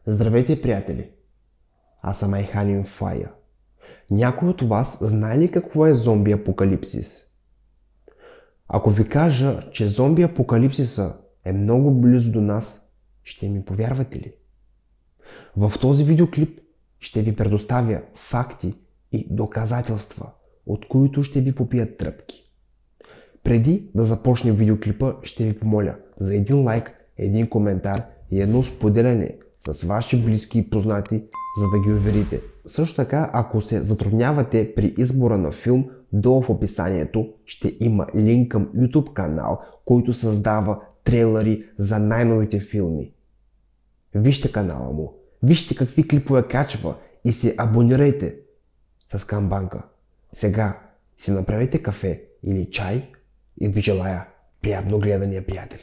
Здравейте, приятели! Аз съм Айханин Фая. Някой от вас знае ли какво е зомби апокалипсис? Ако ви кажа, че зомби апокалипсиса е много близо до нас, ще ми повярвате ли? В този видеоклип ще ви предоставя факти и доказателства, от които ще ви попият тръпки. Преди да започнем видеоклипа, ще ви помоля за един лайк, един коментар и едно споделяне с ваши близки и познати, за да ги уверите. Също така, ако се затруднявате при избора на филм, долу в описанието ще има линк към YouTube канал, който създава трейлери за най-новите филми. Вижте канала му, вижте какви клипове качва и се абонирайте с камбанка. Сега си направете кафе или чай и ви желая приятно гледане, приятели.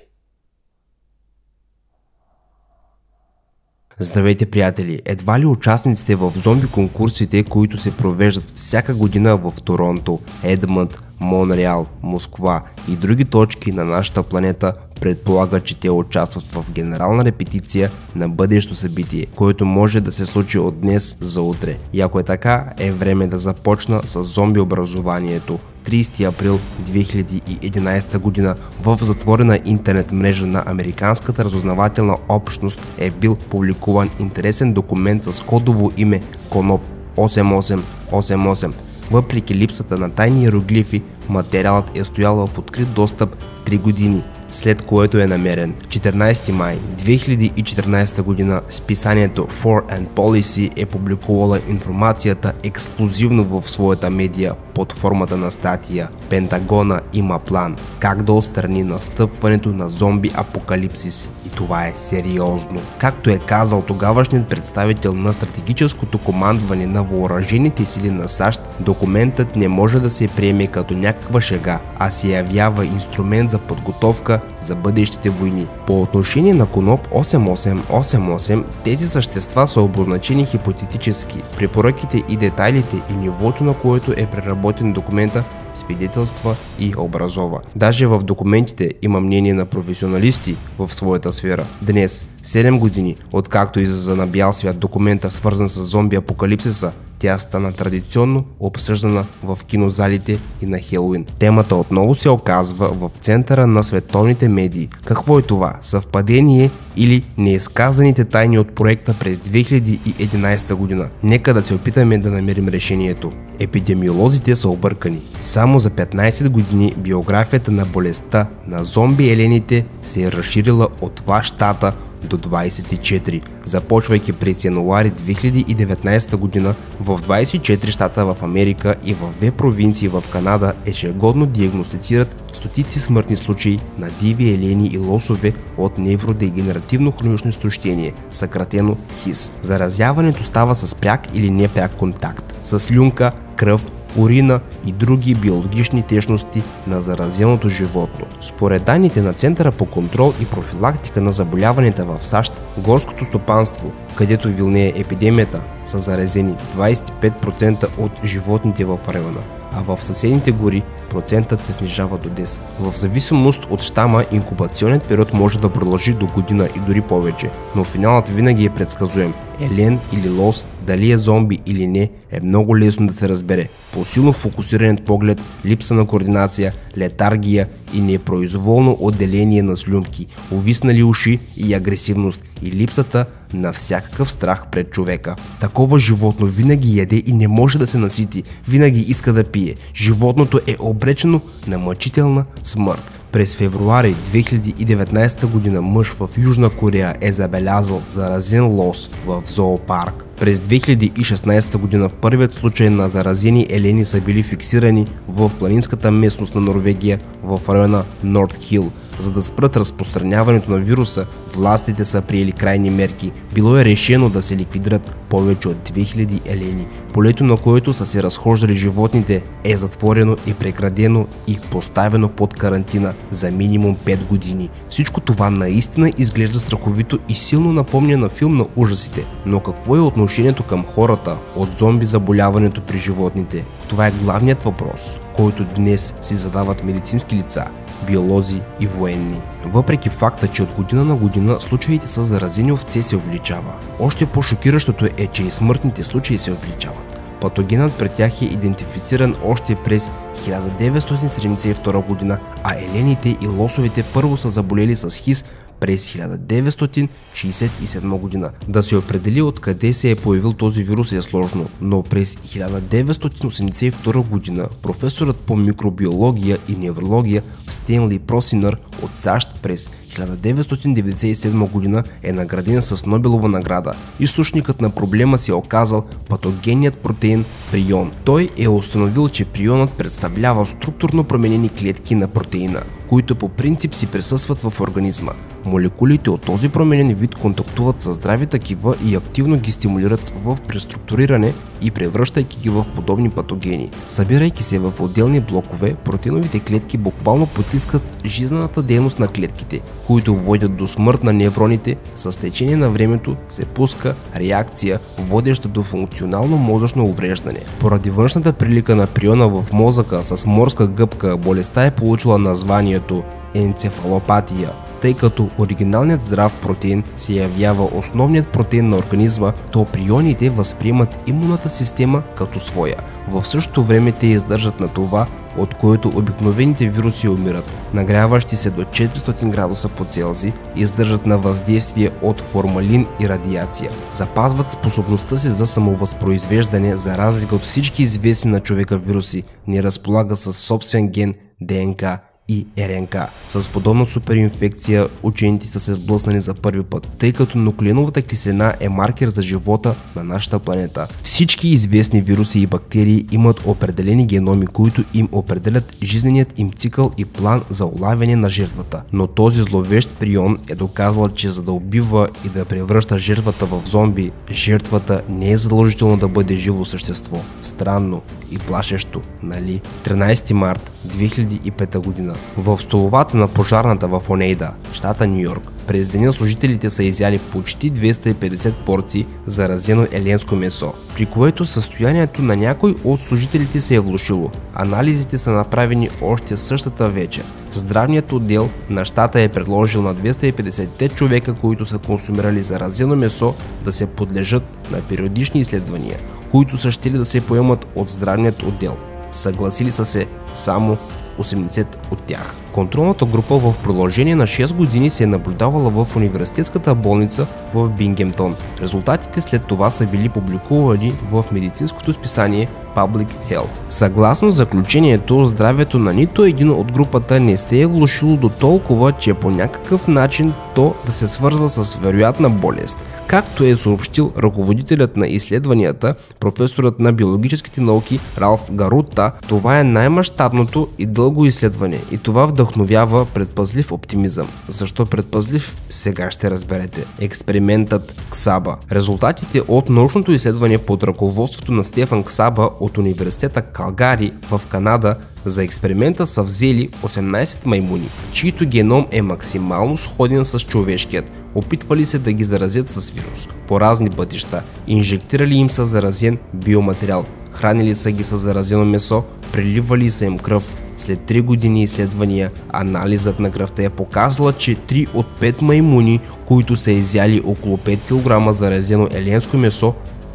Здравейте, приятели! Едва ли участниците в зомби конкурсите, които се провеждат всяка година в Торонто, Едмънт, Монреал, Москва и други точки на нашата планета, предполагат, че те участват в генерална репетиция на бъдещо събитие, което може да се случи от днес за утре. И ако е така, е време да започна с зомби образованието. 30 април 2011 година в затворена интернет мрежа на Американската разузнавателна общност е бил публикуван интересен документ с кодово име Конop 8888. Въпреки липсата на тайни иероглифи, материалът е стоял в открит достъп 3 години, след което е намерен. 14 май 2014 година списанието Foreign Policy е публикувала информацията ексклузивно в своята медия под формата на статия "Пентагона има план как да отстрани настъпването на зомби апокалипсис и това е сериозно". Както е казал тогавашният представител на стратегическото командване на въоръжените сили на САЩ, документът не може да се приеме като някаква шега, а се явява инструмент за подготовка за бъдещите войни. По отношение на Конop 8888, тези същества са обозначени хипотетически. Препоръките и детайлите и нивото, на което е преработен документа, свидетелства и образова. Даже в документите има мнение на професионалисти в своята сфера. Днес, 7 години, откакто излезе на бял свят документа, свързан с зомби апокалипсиса, тя стана традиционно обсъждана в кинозалите и на Хелуин. Темата отново се оказва в центъра на световните медии. Какво е това? Съвпадение или неизказаните тайни от проекта през 2011 година? Нека да се опитаме да намерим решението. Епидемиолозите са объркани. Само за 15 години биографията на болестта на зомби елените се е разширила от 2 щата до 24, започвайки през януари 2019 година в 24 щата в Америка и в 2 провинции в Канада ежегодно диагностицират стотици смъртни случаи на диви елени и лосове от невродегенеративно хронично изтощение, съкратено ХИС. Заразяването става с пряк или непряк контакт, с слюнка, кръв, урина и други биологични течности на заразеното животно. Според данните на Центъра по контрол и профилактика на заболяванията в САЩ, горското стопанство, където вилнее епидемията, са заразени 25% от животните в района, а в съседните гори процентът се снижава до 10. В зависимост от щама, инкубационният период може да продължи до година и дори повече, но финалът винаги е предсказуем. Елен или лос, дали е зомби или не, е много лесно да се разбере. По силно фокусираният поглед, липса на координация, летаргия и непроизволно отделение на слюнки, увиснали уши и агресивност и липсата на всякакъв страх пред човека. Такова животно винаги яде и не може да се насити, винаги иска да пие. Животното е обречено на мъчителна смърт. През февруари 2019 година мъж в Южна Корея е забелязал заразен лос в зоопарк. През 2016 година първият случай на заразени елени са били фиксирани в планинската местност на Норвегия в района Норт Хил. За да спрат разпространяването на вируса, властите са приели крайни мерки. Било е решено да се ликвидират повече от 2000 елени. Полето, на което са се разхождали животните, е затворено и преградено и поставено под карантина за минимум 5 години. Всичко това наистина изглежда страховито и силно напомня на филм на ужасите. Но какво е отношението към хората от зомби заболяването при животните? Това е главният въпрос, който днес си задават медицински лица, биолози и военни. Въпреки факта, че от година на година случаите с заразени овце се увеличава, още по-шокиращото е, че и смъртните случаи се увеличават. Патогенът при тях е идентифициран още през 1972 година, а елените и лосовете първо са заболели с ХИС през 1967 година. Да се определи откъде се е появил този вирус е сложно, но през 1982 година професорът по микробиология и неврология Стенли Просинър от САЩ през 1997 година е награден с Нобелова награда. Източникът на проблема се е оказал патогенният протеин прион. Той е установил, че прионът представлява структурно променени клетки на протеина, които по принцип си присъстват в организма. Молекулите от този променен вид контактуват с здрави такива и активно ги стимулират в преструктуриране и превръщайки ги в подобни патогени. Събирайки се в отделни блокове, протеиновите клетки буквално потискат жизнената дейност на клетките, които водят до смърт на невроните. С течение на времето се пуска реакция, водеща до функционално мозъчно увреждане. Поради външната прилика на приона в мозъка с морска гъбка, болестта е получила названието енцефалопатия. Тъй като оригиналният здрав протеин се явява основният протеин на организма, то прионите възприемат имунната система като своя. В същото време те издържат на това, от което обикновените вируси умират, нагряващи се до 400 градуса по Целзий, издържат на въздействие от формалин и радиация. Запазват способността си за самовъзпроизвеждане, за разлика от всички известни на човека вируси, не разполага със собствен ген, ДНК и РНК. С подобна суперинфекция учените са се сблъснали за първи път, тъй като нуклеиновата киселина е маркер за живота на нашата планета. Всички известни вируси и бактерии имат определени геноми, които им определят жизненият им цикъл и план за улавяне на жертвата. Но този зловещ прион е доказал, че за да убива и да превръща жертвата в зомби, жертвата не е задължително да бъде живо същество. Странно и плашещо, нали? 13 март 2005 година. В столовата на пожарната в Онейда, щата Нью Йорк, през деня служителите са изяли почти 250 порции заразено еленско месо, при което състоянието на някой от служителите се е влошило. Анализите са направени още същата вечер. Здравният отдел на щата е предложил на 250 човека, които са консумирали заразено месо, да се подлежат на периодични изследвания, които са щели да се поемат от здравният отдел. Съгласили са се само 80 от тях. Контролната група в продължение на 6 години се е наблюдавала в университетската болница в Бингемтон. Резултатите след това са били публикувани в медицинското списание Public Health. Съгласно заключението, здравето на нито един от групата не се е влошило до толкова, че по някакъв начин то да се свързва с вероятна болест. Както е съобщил ръководителят на изследванията, професорът на биологическите науки Ралф Гарута, това е най-мащабното и дълго изследване и това вдъхновява предпазлив оптимизъм. Защо предпазлив? Сега ще разберете. Експериментът Ксаба. Резултатите от научното изследване под ръководството на Стефан Ксаба от университета Калгари в Канада за експеримента са взели 18 маймуни, чието геном е максимално сходен с човешкият. Опитвали се да ги заразят с вирус по разни пътища, инжектирали им са заразен биоматериал, хранили са ги с заразено месо, преливали са им кръв. След 3 години изследвания, анализът на кръвта е показала, че 3 от 5 маймуни, които са изяли около 5 кг заразено еленско месо,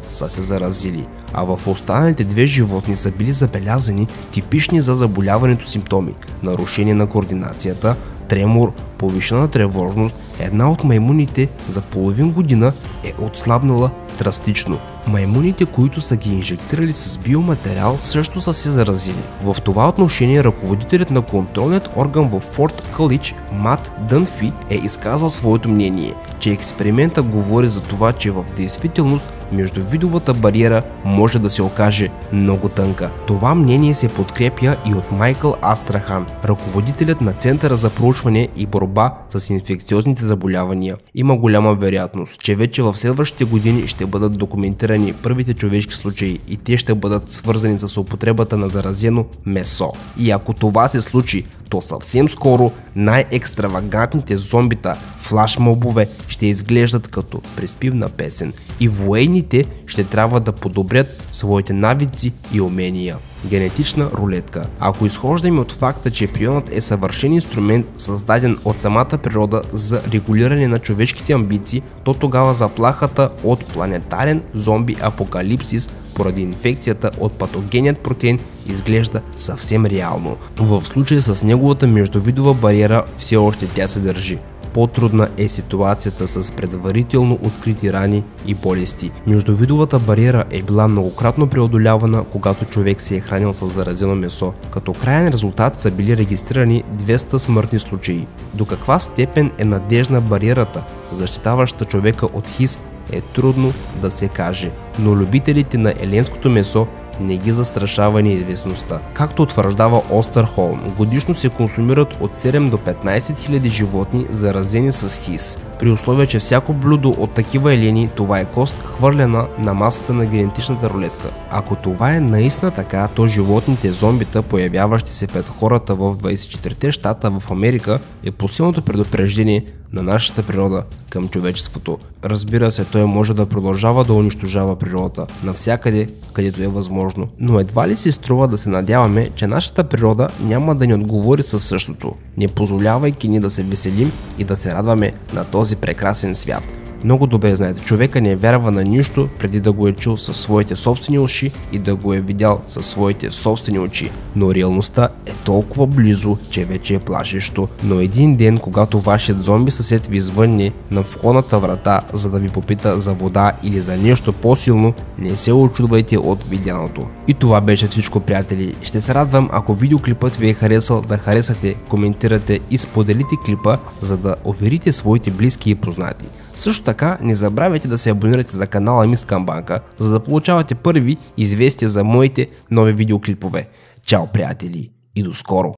са се заразили, а в останалите 2 животни са били забелязани типични за заболяването симптоми: нарушение на координацията, тремор, повишена тревожност. Една от маймуните за половин година е отслабнала драстично. Маймуните, които са ги инжектирали с биоматериал, също са се заразили. В това отношение ръководителят на контролният орган в Форт Кълич, Мат Дънфи, е изказал своето мнение, че експеримента говори за това, че в действителност междувидовата бариера може да се окаже много тънка. Това мнение се подкрепя и от Майкъл Астрахан, ръководителят на Центъра за проучване и борба борба с инфекциозните заболявания. Има голяма вероятност, че вече в следващите години ще бъдат документирани първите човешки случаи и те ще бъдат свързани с употребата на заразено месо. И ако това се случи, то съвсем скоро най-екстравагантните зомбита, флашмобове, ще изглеждат като преспивна песен и военните ще трябва да подобрят своите навици и умения. Генетична рулетка. Ако изхождаме от факта, че прионът е съвършен инструмент, създаден от самата природа за регулиране на човешките амбиции, то тогава заплахата от планетарен зомби апокалипсис поради инфекцията от патогенният протеин изглежда съвсем реално. В случая с неговата междувидова бариера все още тя се държи. По-трудна е ситуацията с предварително открити рани и болести. Междувидовата бариера е била многократно преодолявана, когато човек се е хранил с заразено месо. Като краен резултат са били регистрирани 200 смъртни случаи. До каква степен е надежна бариерата, защитаваща човека от ХИС, е трудно да се каже, но любителите на еленското месо не ги застрашава неизвестността. Както утвърждава Остерхолм, годишно се консумират от 7 до 15 хиляди животни, заразени с ХИС. При условие, че всяко блюдо от такива елени, това е кост хвърлена на масата на генетичната рулетка. Ако това е наистина така, то животните зомбита, появяващи се пред хората в 24-те щата в Америка, е посилното предупреждение на нашата природа към човечеството. Разбира се, той може да продължава да унищожава природата навсякъде, където е възможно. Но едва ли си струва да се надяваме, че нашата природа няма да ни отговори със същото, не позволявайки ни да се веселим и да се радваме на този прекрасен свят. Много добре знаете, човека не вярва на нищо преди да го е чул със своите собствени уши и да го е видял със своите собствени очи. Но реалността е толкова близо, че вече е плашещо. Но един ден, когато вашият зомби съсед ви звънне на входната врата, за да ви попита за вода или за нещо по-силно, не се очудвайте от видяното. И това беше всичко, приятели. Ще се радвам, ако видеоклипът ви е харесал, да харесате, коментирате и споделите клипа, за да уверите своите близки и познати. Също така не забравяйте да се абонирате за канала Мис Камбанка, за да получавате първи известия за моите нови видеоклипове. Чао, приятели, и до скоро!